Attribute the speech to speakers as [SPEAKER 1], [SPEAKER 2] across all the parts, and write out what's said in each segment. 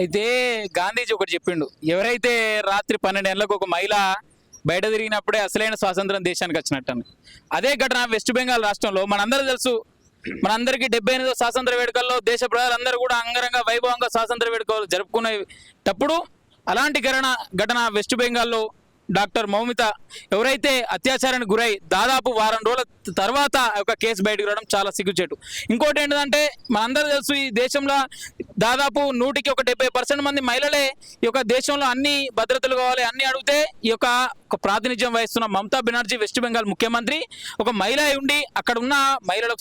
[SPEAKER 1] అయితే గాంధీజీ ఒకటి చెప్పిండు, ఎవరైతే రాత్రి 12 గంటలకు ఒక మహిళ బయట తిరిగినప్పుడే అసలైన స్వాతంత్రం దేశానికి వచ్చినట్టు అని. అదే ఘటన వెస్ట్ బెంగాల్ రాష్ట్రంలో మనందరూ తెలుసు. మనందరికీ 78వ స్వాతంత్ర వేడుకల్లో దేశ ప్రజలందరూ కూడా అంగరంగ వైభవంగా స్వాతంత్ర వేడుకలు జరుపుకునేటప్పుడు అలాంటి ఘటన వెస్ట్ బెంగాల్లో డాక్టర్ మౌమిత ఎవరైతే అత్యాచారానికి గురై దాదాపు వారం రోజుల తర్వాత ఒక కేసు బయటకు రావడం చాలా సిగ్గుచేటు. ఇంకోటి ఏంటంటే మనందరూ తెలుసు, ఈ దేశంలో దాదాపు 100కి 70% మంది మహిళలే ఈ యొక్క దేశంలో అన్ని భద్రతలు కావాలి అన్ని అడిగితే ఈ యొక్క ప్రాతినిధ్యం వహిస్తున్న మమతా బెనర్జీ వెస్ట్ బెంగాల్ ముఖ్యమంత్రి ఒక మహిళ ఉండి అక్కడ ఉన్న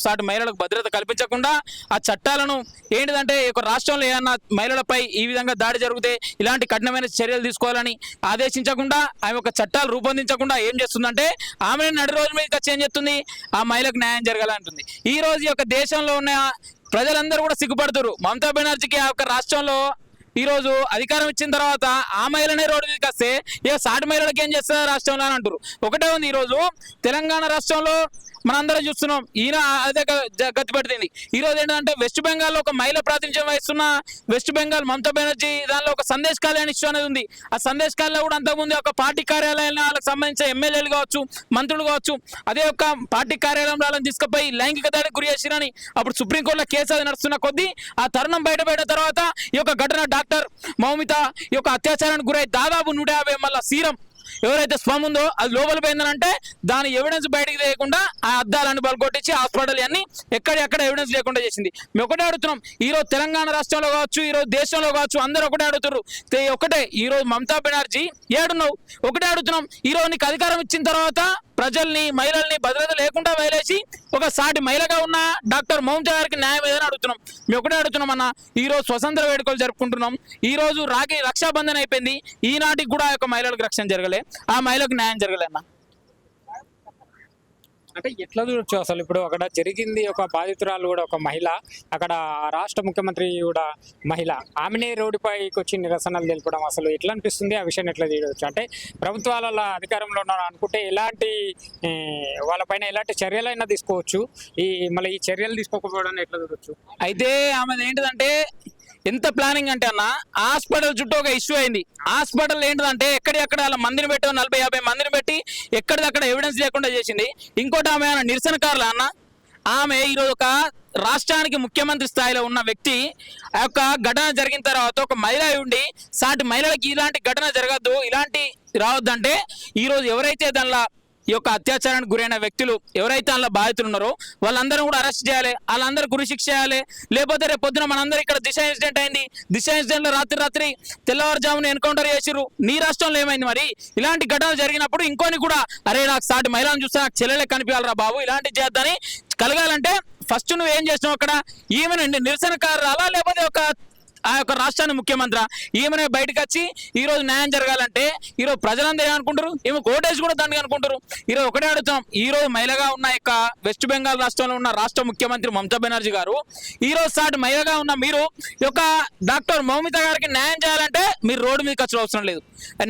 [SPEAKER 1] సాటి మహిళలకు భద్రత కల్పించకుండా ఆ చట్టాలను ఏంటిదంటే ఈ యొక్క రాష్ట్రంలో ఏమన్నా మహిళలపై ఈ విధంగా దాడి జరిగితే ఇలాంటి కఠినమైన చర్యలు తీసుకోవాలని ఆదేశించకుండా ఆమె ఒక చట్టాలు రూపొందించకుండా ఏం చేస్తుందంటే ఆమె నడి రోజు మీద ఏం చేస్తుంది, ఆ మహిళకు న్యాయం జరగాలంటుంది. ఈ రోజు ఈ యొక్క దేశంలో ఉన్న ప్రజలందరూ కూడా సిగ్గుపడుతున్నారు. మమతా బెనర్జీకి ఆ యొక్క రాష్ట్రంలో ఈ రోజు అధికారం ఇచ్చిన తర్వాత ఆ మహిళనే రోడ్డు మీదకి వస్తే ఇక సాటి మహిళలకు ఏం చేస్తారు రాష్ట్రంలో అని అంటారు. ఒకటే ఉంది, ఈ రోజు తెలంగాణ రాష్ట్రంలో మనందరం చూస్తున్నాం, ఈయన అదే గతి పడుతుంది. ఈ రోజు ఏంటంటే వెస్ట్ బెంగాల్లో ఒక మహిళ ప్రాతినిధ్యం వహిస్తున్న వెస్ట్ బెంగాల్ మమతా బెనర్జీ దానిలో ఒక సందేశ్ కళ్యాణ్ ఇష్యూ అనేది ఉంది. ఆ సందేశ్ కళ్యాణ్ కూడా అంతకుముందు ఒక పార్టీ కార్యాలయాన్ని వాళ్ళకి సంబంధించిన ఎమ్మెల్యేలు కావచ్చు, మంత్రులు కావచ్చు, అదే ఒక పార్టీ కార్యాలయంలో వాళ్ళని తీసుకుపోయి లైంగిక దాడికి గురి చేసిరని అప్పుడు సుప్రీంకోర్టులో కేసు అది నడుస్తున్న కొద్దీ ఆ తరుణం బయటపడిన తర్వాత ఈ యొక్క ఘటన డాక్టర్ మౌమిత ఈ యొక్క అత్యాచారానికి గురై దాదాపు 150 మళ్ళా సీరం ఎవరైతే స్పమ్ ఉందో అది లోపల పోయిందనంటే దాని ఎవిడెన్స్ బయటకు లేకుండా ఆ అద్దాలను బలగొట్టించి హాస్పిటల్ అన్ని ఎక్కడ ఎవిడెన్స్ లేకుండా చేసింది. మేము ఒకటే అడుగుతున్నాం, ఈ రోజు తెలంగాణ రాష్ట్రంలో కావచ్చు, ఈ రోజు దేశంలో కావచ్చు, అందరూ ఒకటే అడుగుతారు. ఒకటే ఈ రోజు మమతా బెనర్జీ ఏడున్నావు, ఒకటే అడుగుతున్నాం. ఈ రోజు నీకు అధికారం ఇచ్చిన తర్వాత ప్రజల్ని మహిళల్ని భద్రత లేకుండా వదిలేసి ఒక సాటి మహిళగా ఉన్న డాక్టర్ మౌమిత గారికి న్యాయం ఏదని అడుగుతున్నాం. మేము ఒకటే అడుగుతున్నాం అన్న, ఈ రోజు స్వతంత్ర వేడుకలు జరుపుకుంటున్నాం, ఈ రోజు రక్షాబంధన్ అయిపోయింది, ఈనాటికి కూడా ఒక మహిళలకు రక్షణ జరగలే, ఆ మహిళకు న్యాయం జరగలే అన్న.
[SPEAKER 2] అంటే ఎట్లా చూడొచ్చు అసలు? ఇప్పుడు అక్కడ జరిగింది, ఒక బాధితురాలు కూడా ఒక మహిళ, అక్కడ రాష్ట్ర ముఖ్యమంత్రి కూడా మహిళ, ఆమెనే రోడ్డుపైకి వచ్చి నిరసనలు తెలపడం అసలు ఎట్లా అనిపిస్తుంది? ఆ విషయాన్ని ఎట్లా చూడవచ్చు? అంటే ప్రభుత్వాల అధికారంలో ఉన్నారు అనుకుంటే ఎలాంటి వాళ్ళపైన ఎలాంటి చర్యలైనా తీసుకోవచ్చు, మళ్ళీ ఈ చర్యలు తీసుకోకపోవడాన్ని ఎట్లా చూడొచ్చు?
[SPEAKER 1] అయితే ఆమె ఏంటిదంటే ఎంత ప్లానింగ్ అంటే అన్న, హాస్పిటల్ చుట్టూ ఒక ఇష్యూ అయింది. హాస్పిటల్ ఏంటిదంటే ఎక్కడెక్కడ అలా మందిని పెట్టి 40-50 మందిని పెట్టి ఎక్కడిదక్కడ ఎవిడెన్స్ లేకుండా చేసింది. ఇంకోటి ఆమె నిరసనకారులు అన్న, ఆమె ఈరోజు ఒక రాష్ట్రానికి ముఖ్యమంత్రి స్థాయిలో ఉన్న వ్యక్తి ఆ యొక్క ఘటన జరిగిన తర్వాత ఒక మహిళ ఉండి సాటి మహిళలకి ఇలాంటి ఘటన జరగద్దు, ఇలాంటి రావద్దంటే ఈరోజు ఎవరైతే దానిలో ఈ యొక్క అత్యాచారానికి గురైన వ్యక్తులు ఎవరైతే అందులో బాధితులు ఉన్నారో వాళ్ళందరూ కూడా అరెస్ట్ చేయాలి, వాళ్ళందరూ గురి శిక్ష చేయాలి. లేకపోతే రేపు పొద్దున మనందరూ ఇక్కడ దిశ ఇన్సిడెంట్ అయింది, దిశ ఇన్సిడెంట్ లో రాత్రి తెల్లవారుజామున ఎన్కౌంటర్ చేసిర్రు. నీ రాష్ట్రంలో ఏమైంది మరి? ఇలాంటి ఘటనలు జరిగినప్పుడు ఇంకోని కూడా అరే నాకు సాటి మహిళను చూస్తే నాకు చెల్లెలే కనిపించాలరా బాబు, ఇలాంటి చేద్దని కలగాలంటే ఫస్ట్ నువ్వు ఏం చేసినావు? అక్కడ ఈమెను నిరసనకారులా లేకపోతే ఆ యొక్క రాష్ట్రాన్ని ముఖ్యమంత్రి ఈమెనే బయటకు వచ్చి ఈ రోజు న్యాయం జరగాలంటే ఈరోజు ప్రజలందరూ ఏమనుకుంటారు? ఏమో కోటేజ్ కూడా దండగా అనుకుంటారు. ఈరోజు ఒకటే అడుగుతాం, ఈ రోజు మహిళగా ఉన్న యొక్క వెస్ట్ బెంగాల్ రాష్ట్రంలో ఉన్న రాష్ట్ర ముఖ్యమంత్రి మమతా బెనర్జీ గారు ఈ రోజు సాటి మహిళగా ఉన్న మీరు ఈ యొక్క డాక్టర్ మౌమిత గారికి న్యాయం చేయాలంటే మీరు రోడ్డు మీదకి వచ్చే అవసరం లేదు.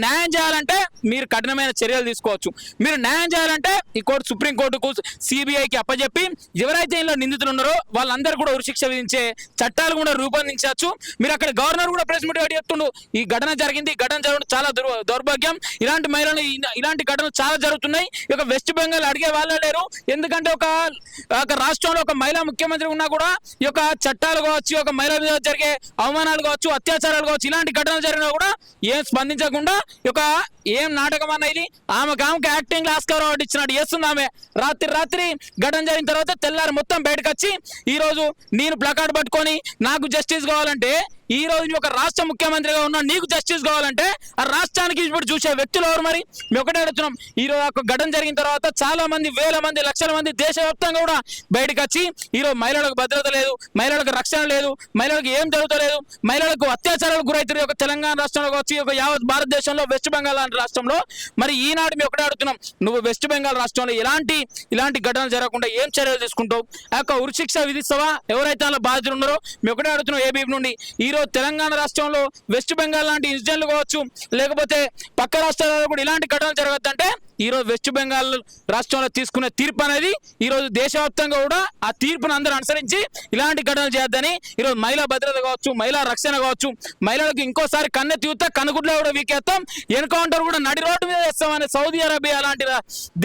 [SPEAKER 1] న్యాయం చేయాలంటే మీరు కఠినమైన చర్యలు తీసుకోవచ్చు. మీరు న్యాయం చేయాలంటే ఈ కోర్టు సుప్రీంకోర్టుకు సిబిఐకి అప్పచెప్పి ఎవరైతే ఇందులో నిందితులు ఉన్నారో వాళ్ళందరూ కూడా ఉరిశిక్ష విధించే చట్టాలు కూడా రూపొందించవచ్చు. మీరు అక్కడ గవర్నర్ కూడా ప్రెస్ మీట్ చెప్తుండు, ఈ ఘటన జరిగింది, ఘటన జరగడం చాలా దౌర్భాగ్యం, ఇలాంటి మహిళలు ఇలాంటి ఘటనలు చాలా జరుగుతున్నాయి. ఇక వెస్ట్ బెంగాల్ అడిగే వాళ్ళే లేరు. ఎందుకంటే ఒక రాష్ట్రంలో ఒక మహిళా ముఖ్యమంత్రి ఉన్నా కూడా ఈ యొక్క చట్టాలు కావచ్చు, ఒక మహిళల మీద జరిగే అవమానాలు కావచ్చు, అత్యాచారాలు కావచ్చు, ఇలాంటి ఘటనలు జరిగినా కూడా ఏం స్పందించకుండా ఒక ఏం నాటకం అన్న ఇది. ఆమెకి యాక్టింగ్ ఆస్కార్ అవార్డు ఇచ్చినట్టు చేస్తుంది ఆమె. రాత్రి ఘటన జరిగిన తర్వాత తెల్లారి మొత్తం బయటకు వచ్చి ఈ రోజు నేను ప్లకార్డ్ పట్టుకొని నాకు జస్టిస్ కావాలంటే, ఈ రోజు ఒక రాష్ట్ర ముఖ్యమంత్రిగా ఉన్నా నీకు జస్టిస్ కావాలంటే ఆ రాష్ట్రానికి ఇప్పుడు చూసే వ్యక్తులు ఎవరు మరి? మేము ఒకటే అడుగుతున్నాం. ఈ రోజు ఒక ఘటన జరిగిన తర్వాత చాలా మంది, వేల మంది, లక్షల మంది దేశవ్యాప్తంగా కూడా బయటకు వచ్చి ఈ రోజు మహిళలకు భద్రత లేదు, మహిళలకు రక్షణ లేదు, మహిళలకు ఏం జరుగుతలేదు, మహిళలకు అత్యాచారాలకు గురైతున్నారు ఒక తెలంగాణ రాష్ట్రంలో వచ్చి ఒక యావత్ భారతదేశంలో వెస్ట్ బెంగాల్ లాంటి రాష్ట్రంలో. మరి ఈనాడు మేము ఒకటే అడుగుతున్నాం, నువ్వు వెస్ట్ బెంగాల్ రాష్ట్రంలో ఇలాంటి ఘటనలు జరగకుండా ఏం చర్యలు తీసుకుంటావు? ఆ యొక్క ఉరిశిక్ష విధిస్తావా ఎవరైతే అలా బాధితులు ఉన్నారో? మేము ఒకటే అడుగుతున్నాం ఏబీపీ నుండి, ఈ రోజు తెలంగాణ రాష్ట్రంలో వెస్ట్ బెంగాల్ లాంటి ఇన్సిడెంట్లు కావచ్చు, లేకపోతే పక్క రాష్ట్రాలలో కూడా ఇలాంటి ఘటనలు జరగద్దంటే ఈరోజు వెస్ట్ బెంగాల్ రాష్ట్రంలో తీసుకునే తీర్పు అనేది ఈరోజు దేశవ్యాప్తంగా కూడా ఆ తీర్పును అందరూ అనుసరించి ఇలాంటి ఘటనలు చేయొద్దని ఈరోజు మహిళా భద్రత కావచ్చు, మహిళా రక్షణ కావచ్చు, మహిళలకు ఇంకోసారి కన్నెత్తి యూత కనుగుడ్లో కూడా వీకేస్తాం, ఎన్కౌంటర్ కూడా నడి రోడ్డు మీద చేస్తామని సౌదీ అరేబియా అలాంటి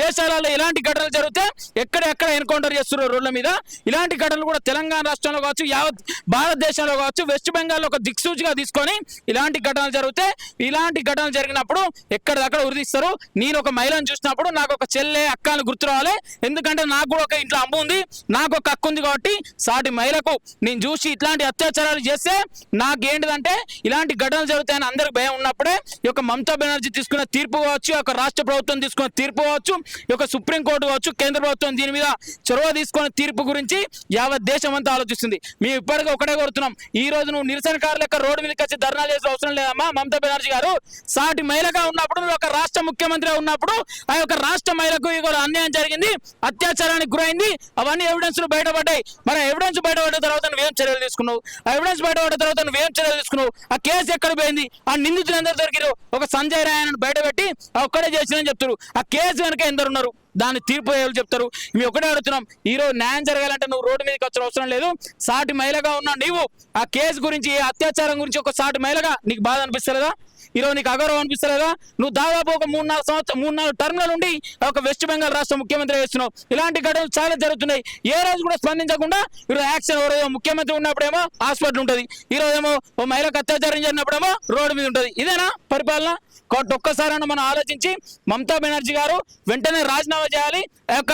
[SPEAKER 1] దేశాలలో ఇలాంటి ఘటనలు జరిగితే ఎక్కడెక్కడ ఎన్కౌంటర్ చేస్తున్నారు రోడ్ల మీద. ఇలాంటి ఘటనలు కూడా తెలంగాణ రాష్ట్రంలో కావచ్చు, యావత్ భారతదేశంలో కావచ్చు, వెస్ట్ బెంగాల్ ఒక దిక్సూచిగా తీసుకొని ఇలాంటి ఘటనలు జరిగితే, ఇలాంటి ఘటనలు జరిగినప్పుడు ఎక్కడిదక్కడ ఉరిదిస్తారు. నేను ఒక మహిళను చూసినప్పుడు నాకు ఒక చెల్లె అక్కని గుర్తు రావాలి, ఎందుకంటే నాకు కూడా ఒక ఇంట్లో అమ్మ ఉంది, నాకు ఒక అక్క ఉంది. కాబట్టి సాటి మహిళకు నేను చూసి ఇట్లాంటి అత్యాచారాలు చేస్తే నాకేంటిదంటే ఇలాంటి ఘటనలు జరుగుతాయని అందరికి భయం ఉన్నప్పుడే ఈ యొక్క మమతా బెనర్జీ తీసుకున్న తీర్పు కావచ్చు, ఈ యొక్క రాష్ట్ర ప్రభుత్వం తీసుకున్న తీర్పు కావచ్చు, ఈ యొక్క సుప్రీంకోర్టు కావచ్చు, కేంద్ర ప్రభుత్వం దీని మీద చొరవ తీసుకున్న తీర్పు గురించి యావత్ దేశం అంతా ఆలోచిస్తుంది. మేము ఇప్పటికే ఒకటే కోరుతున్నాం, ఈ రోజు నువ్వు నిరసనకారుల యొక్క రోడ్డు మీదకి వచ్చి ధర్నా చేసిన అవసరం లేదమ్మా. మమతా బెనర్జీ గారు సాటి మహిళగా ఉన్నప్పుడు, నువ్వు ఒక రాష్ట్ర ముఖ్యమంత్రిగా ఉన్నప్పుడు ఆ యొక్క రాష్ట్ర మహిళకు ఇక అన్యాయం జరిగింది, అత్యాచారానికి గురైంది, అవన్నీ ఎవిడెన్స్ బయటపడ్డాయి. మరి ఎవిడెన్స్ బయటపడ్డ తర్వాత నువ్వేం చర్యలు తీసుకున్నావు? ఆ ఎవిడెన్స్ బయటపడ్డ తర్వాత నువ్వేం చర్యలు తీసుకున్నావు? ఆ కేసు ఎక్కడ పోయింది? ఆ నిందితులు ఎందరు దొరికారు? ఒక సంజయ్ రాయని బయటపెట్టి ఒక్కడే చేసినని చెప్తారు. ఆ కేసు వెనక ఎందరు ఉన్నారు? దాని తీర్పు ఎవరు చెప్తారు? మేము ఒకటే అడుగుతున్నాం, ఈ రోజు న్యాయం జరగాలంటే నువ్వు రోడ్డు మీదకి వచ్చిన అవసరం లేదు. సాటి మహిళగా ఉన్నా నీవు ఆ కేసు గురించి, ఈ అత్యాచారం గురించి ఒక సాటి మహిళగా నీకు బాధ అనిపిస్తలేదా? ఈరోజు నీకు అగౌరవం అనిపిస్తలేదా? నువ్వు దాదాపు ఒక 3-4 టర్మ్ల నుండి ఒక వెస్ట్ బెంగాల్ రాష్ట్ర ముఖ్యమంత్రి వేస్తున్నావు. ఇలాంటి ఘటనలు చాలా జరుగుతున్నాయి. ఏ రోజు కూడా స్పందించకుండా ఈరోజు యాక్షన్, ఎవరో ముఖ్యమంత్రి ఉన్నప్పుడేమో హాస్పిటల్ ఉంటుంది, ఈ రోజేమో ఓ మహిళకు అత్యాచారం జరిగినప్పుడేమో రోడ్డు మీద ఉంటుంది. ఇదేనా పరిపాలన? కాబట్టి ఒక్కసారైనా మనం ఆలోచించి మమతా బెనర్జీ గారు వెంటనే రాజీనామా చేయాలి. ఆ యొక్క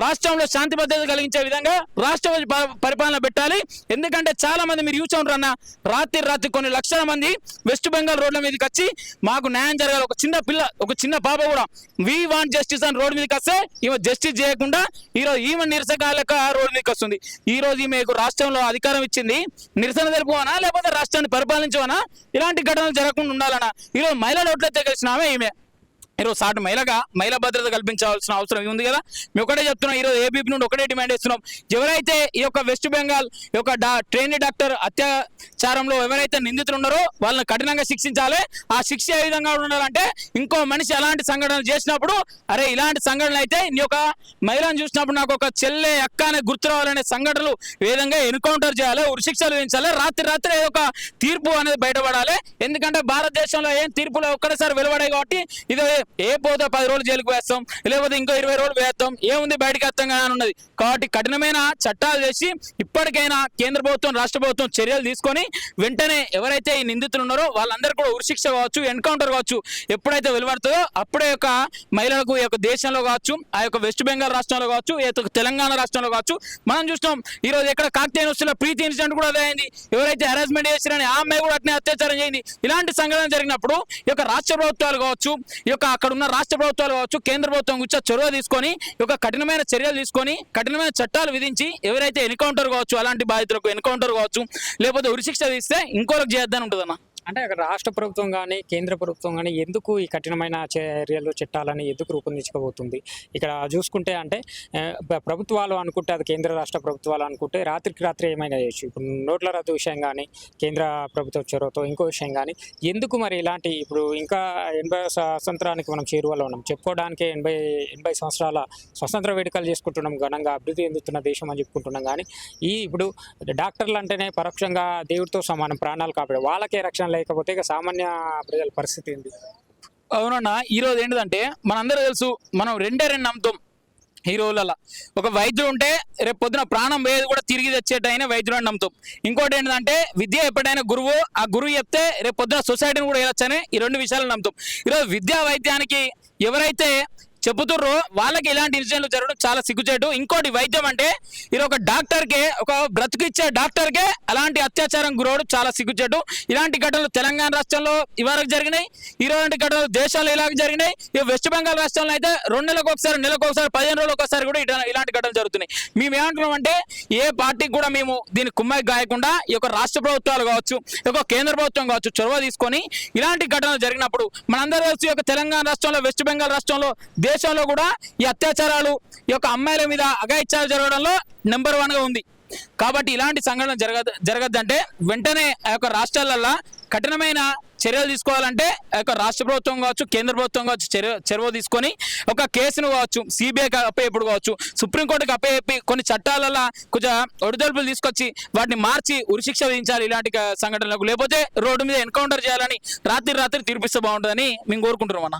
[SPEAKER 1] రాష్ట్రంలో శాంతి భద్రత కలిగించే విధంగా రాష్ట్రపతి పరిపాలన పెట్టాలి. ఎందుకంటే చాలా మంది మీరు చూసి ఉంటారు అన్న, రాత్రి కొన్ని లక్షల మంది వెస్ట్ బెంగాల్ రోడ్ల మీదకి వచ్చి మాకు న్యాయం జరగాలి. ఒక చిన్న పిల్ల, ఒక చిన్న పాప కూడా వీ వాంట్ జస్టిస్ అని రోడ్డు మీదకి వస్తే ఈమె జస్టిస్ చేయకుండా ఈరోజు ఈమె నిరసనకారులకు రోడ్డు మీదకి వస్తుంది. ఈ రోజు ఈమెకు రాష్ట్రంలో అధికారం ఇచ్చింది నిరసన తెలుపుకోనా లేకపోతే రాష్ట్రాన్ని పరిపాలించవనా? ఇలాంటి ఘటనలు జరగకుండా ఉండాలన్నా ఈరోజు మహిళలు ఓట్లయితే కలిసినామే ఈమె. ఈరోజు సాటి మహిళగా మహిళా భద్రత కల్పించాల్సిన అవసరం ఉంది కదా. మేము ఒకటే చెప్తున్నాం, ఈరోజు ఏపీ నుండి ఒకటే డిమాండ్ చేస్తున్నాం, ఎవరైతే ఈ యొక్క వెస్ట్ బెంగాల్ ఈ యొక్క ట్రైనీ డాక్టర్ అత్యాచారంలో ఎవరైతే నిందితులు ఉన్నారో వాళ్ళని కఠినంగా శిక్షించాలి. ఆ శిక్ష ఏ విధంగా ఉండాలంటే, ఇంకో మనిషి అలాంటి సంఘటనలు చేసినప్పుడు అరే ఇలాంటి సంఘటనలు అయితే నీ యొక్క మహిళను చూసినప్పుడు నాకు ఒక చెల్లె అక్క అనే గుర్తు రావాలనే సంఘటనలు ఏ విధంగా ఎన్కౌంటర్ చేయాలి, ఉరిశిక్షలు విధించాలి, రాత్రి ఒక తీర్పు అనేది బయటపడాలి. ఎందుకంటే భారతదేశంలో ఏం తీర్పులు ఒక్కడేసారి వెలువడాయి కాబట్టి ఇది ఏ పోతే 10 రోజులు జైలుకు వేస్తాం, లేకపోతే ఇంకో 20 రోజులు వేస్తాం, ఏముంది బయటకు వేస్తాం కానీ ఉన్నది. కాబట్టి కఠినమైన చట్టాలు చేసి ఇప్పటికైనా కేంద్ర ప్రభుత్వం, రాష్ట్ర ప్రభుత్వం చర్యలు తీసుకొని వెంటనే ఎవరైతే ఈ నిందితులు ఉన్నారో వాళ్ళందరూ కూడా ఉరిశిక్ష కావచ్చు, ఎన్కౌంటర్ కావచ్చు ఎప్పుడైతే వెలువడుతుందో అప్పుడే యొక్క మహిళలకు ఈ యొక్క దేశంలో కావచ్చు, ఆ యొక్క వెస్ట్ బెంగాల్ రాష్ట్రంలో కావచ్చు, తెలంగాణ రాష్ట్రంలో కావచ్చు మనం చూస్తాం. ఈ రోజు ఎక్కడ కాకతీయ యూనివర్సిటీలో ప్రీతి ఇన్సిడెంట్ కూడా అదే అయింది. ఎవరైతే హెరాస్మెంట్ చేసిరని ఆ అమ్మాయి కూడా అట్నే అత్యాచారం చేయింది. ఇలాంటి సంఘటన జరిగినప్పుడు ఈ యొక్క రాష్ట్ర ప్రభుత్వాలు కావచ్చు, ఈ యొక్క అక్కడ ఉన్న రాష్ట్ర ప్రభుత్వాలు కావచ్చు, కేంద్ర ప్రభుత్వం గురించి చొరవ తీసుకొని ఒక కఠినమైన చర్యలు తీసుకొని కఠినమైన చట్టాలు విధించి ఎవరైతే ఎన్కౌంటర్ కావచ్చు, అలాంటి బాధితులకు ఎన్కౌంటర్ కావచ్చు, లేకపోతే ఉరిశిక్ష తీస్తే ఇంకోరికి చేయొద్దని ఉంటుందన్న.
[SPEAKER 2] అంటే అక్కడ రాష్ట్ర ప్రభుత్వం కానీ కేంద్ర ప్రభుత్వం కానీ ఎందుకు ఈ కఠినమైన చర్యలు చట్టాలని ఎందుకు రూపొందించకపోతుంది? ఇక్కడ చూసుకుంటే అంటే ప్రభుత్వాలు అనుకుంటే, అది కేంద్ర రాష్ట్ర ప్రభుత్వాలు అనుకుంటే రాత్రికి రాత్రి ఏమైనా చేయొచ్చు. ఇప్పుడు నోట్ల రద్దు విషయం కానీ, కేంద్ర ప్రభుత్వ చొరవతో ఇంకో విషయం కానీ ఎందుకు మరి ఇలాంటి, ఇప్పుడు ఇంకా 80 స్వాతంత్రానికి మనం చేరువలో ఉన్నాం, చెప్పుకోవడానికి 80 సంవత్సరాల స్వతంత్ర వేడుకలు చేసుకుంటున్నాం, ఘనంగా అభివృద్ధి చెందుతున్న దేశం అని చెప్పుకుంటున్నాం. కానీ ఇప్పుడు డాక్టర్లు అంటేనే పరోక్షంగా దేవుడితో సమానం, ప్రాణాలు కాపాడే వాళ్ళకే రక్షణ లేకపోతే ఇక సామాన్య ప్రజల పరిస్థితి ఏంటి?
[SPEAKER 1] అవునన్నా, ఈరోజు ఏంటిదంటే మనందరూ తెలుసు, మనం రెండే నమ్ముతాం ఈ రోజులలో. ఒక వైద్యుడు ఉంటే రేపు పొద్దున ప్రాణం పోయేది కూడా తిరిగి తెచ్చేటైనా వైద్యుడు అని నమ్ముతాం. ఇంకోటి ఏంటంటే విద్య ఎప్పుడైనా గురువు, ఆ గురువు చెప్తే రేపు పొద్దున సొసైటీని కూడా వెళ్ళొచ్చని ఈ 2 విషయాలు నమ్ముతాం. ఈరోజు విద్యా వైద్యానికి ఎవరైతే చెబుతుర్రో వాళ్ళకి ఇలాంటి ఇన్సిడెంట్లు జరగడం చాలా సిగ్గుచేటు. ఇంకోటి వైద్యం అంటే ఇది ఒక డాక్టర్కే, ఒక బ్రతుకిచ్చే డాక్టర్కే అలాంటి అత్యాచారం గురవడం చాలా సిగ్గుచేటు. ఇలాంటి ఘటనలు తెలంగాణ రాష్ట్రంలో ఇవరకు జరిగినాయి, ఇలాంటి ఘటనలు దేశాల్లో ఇలాగ జరిగినాయి. ఈ వెస్ట్ బెంగాల్ రాష్ట్రంలో అయితే 2 నెలలకు ఒకసారి, నెలకు ఒకసారి, 15 రోజులకు ఒకసారి కూడా ఇలాంటి ఘటనలు జరుగుతున్నాయి. మేము ఏమంటున్నాం అంటే ఏ పార్టీకి కూడా మేము దీన్ని కుమ్మాయి గాయకుండా ఈ యొక్క రాష్ట్ర ప్రభుత్వాలు కావచ్చు, ఈ యొక్క కేంద్ర ప్రభుత్వం కావచ్చు చొరవ తీసుకొని ఇలాంటి ఘటనలు జరిగినప్పుడు మనందరూ తెలుసు, ఈ యొక్క తెలంగాణ రాష్ట్రంలో, వెస్ట్ బెంగాల్ రాష్ట్రంలో, దేశంలో కూడా ఈ అత్యాచారాలు, ఈ యొక్క అమ్మాయిల మీద అఘాయిత్యాలు జరగడంలో నెంబర్ 1గా ఉంది. కాబట్టి ఇలాంటి సంఘటన జరగద్దంటే వెంటనే ఆ యొక్క రాష్ట్రాలల్లో కఠినమైన చర్యలు తీసుకోవాలంటే ఒక రాష్ట్ర ప్రభుత్వం కావచ్చు, కేంద్ర ప్రభుత్వం కావచ్చు చొరవ తీసుకొని ఒక కేసును కావచ్చు, సిబిఐకి అప్పయ్యప్పుడు కావచ్చు, సుప్రీంకోర్టుకి అప్పయ్యి కొన్ని చట్టాలలో కొంచెం ఒడిదొడుపులు తీసుకొచ్చి వాటిని మార్చి ఉరిశిక్ష విధించాలి ఇలాంటి సంఘటనలకు. లేకపోతే రోడ్డు మీద ఎన్కౌంటర్ చేయాలని రాత్రి తీర్పిస్తే బాగుంటుందని మేము కోరుకుంటున్నాం అన్న.